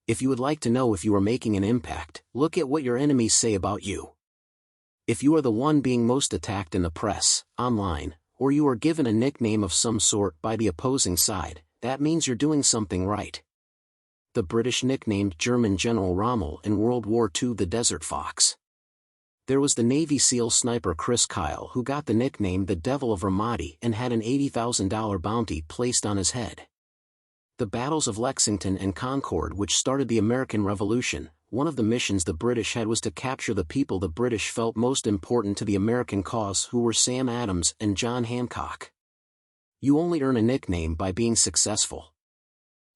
If you would like to know if you are making an impact, look at what your enemies say about you. If you are the one being most attacked in the press, online, or you are given a nickname of some sort by the opposing side, that means you're doing something right. The British nicknamed German General Rommel in World War II the Desert Fox. There was the Navy SEAL sniper Chris Kyle who got the nickname the Devil of Ramadi and had an $80,000 bounty placed on his head. The battles of Lexington and Concord, which started the American Revolution, one of the missions the British had was to capture the people the British felt most important to the American cause, who were Sam Adams and John Hancock. You only earn a nickname by being successful.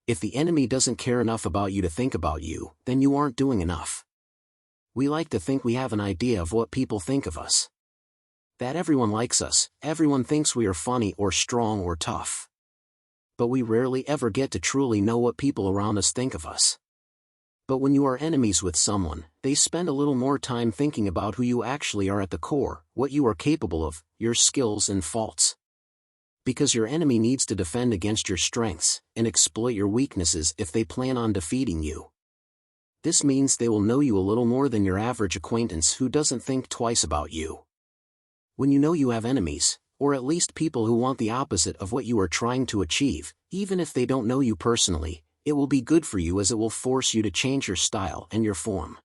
If the enemy doesn't care enough about you to think about you, then you aren't doing enough. We like to think we have an idea of what people think of us. That everyone likes us, everyone thinks we are funny or strong or tough. But we rarely ever get to truly know what people around us think of us. But when you are enemies with someone, they spend a little more time thinking about who you actually are at the core, what you are capable of, your skills and faults. Because your enemy needs to defend against your strengths, and exploit your weaknesses if they plan on defeating you. This means they will know you a little more than your average acquaintance who doesn't think twice about you. When you know you have enemies, or at least people who want the opposite of what you are trying to achieve, even if they don't know you personally, it will be good for you as it will force you to change your style and your form.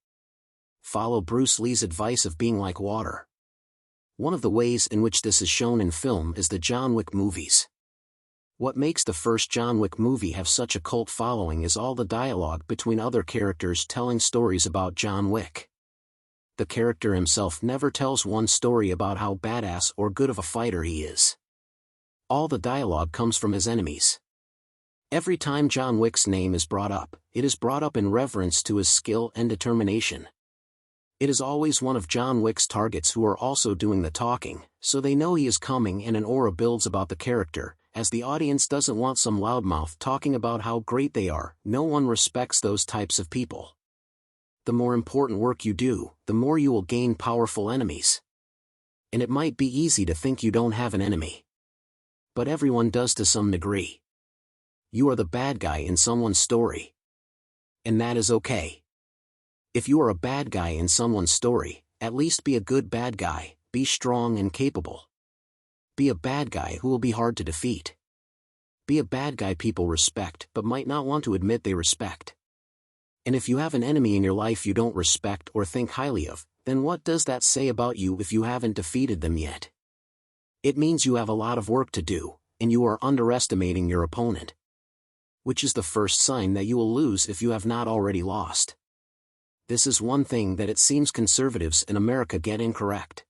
Follow Bruce Lee's advice of being like water. One of the ways in which this is shown in film is the John Wick movies. What makes the first John Wick movie have such a cult following is all the dialogue between other characters telling stories about John Wick. The character himself never tells one story about how badass or good of a fighter he is. All the dialogue comes from his enemies. Every time John Wick's name is brought up, it is brought up in reverence to his skill and determination. It is always one of John Wick's targets who are also doing the talking, so they know he is coming and an aura builds about the character, as the audience doesn't want some loudmouth talking about how great they are. No one respects those types of people. The more important work you do, the more you will gain powerful enemies. And it might be easy to think you don't have an enemy. But everyone does to some degree. You are the bad guy in someone's story. And that is okay. If you are a bad guy in someone's story, at least be a good bad guy, be strong and capable. Be a bad guy who will be hard to defeat. Be a bad guy people respect but might not want to admit they respect. And if you have an enemy in your life you don't respect or think highly of, then what does that say about you if you haven't defeated them yet? It means you have a lot of work to do, and you are underestimating your opponent. Which is the first sign that you will lose if you have not already lost. This is one thing that it seems conservatives in America get incorrect.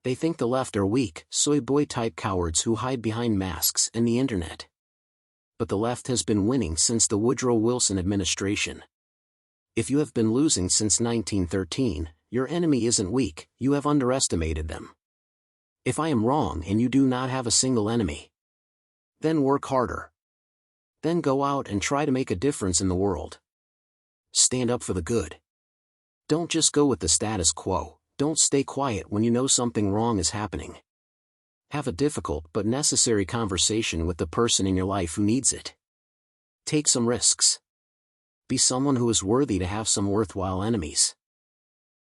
They think the left are weak, soy boy-type cowards who hide behind masks and the internet. But the left has been winning since the Woodrow Wilson administration. If you have been losing since 1913, your enemy isn't weak, you have underestimated them. If I am wrong and you do not have a single enemy, then work harder. Then go out and try to make a difference in the world. Stand up for the good. Don't just go with the status quo, don't stay quiet when you know something wrong is happening. Have a difficult but necessary conversation with the person in your life who needs it. Take some risks. Be someone who is worthy to have some worthwhile enemies.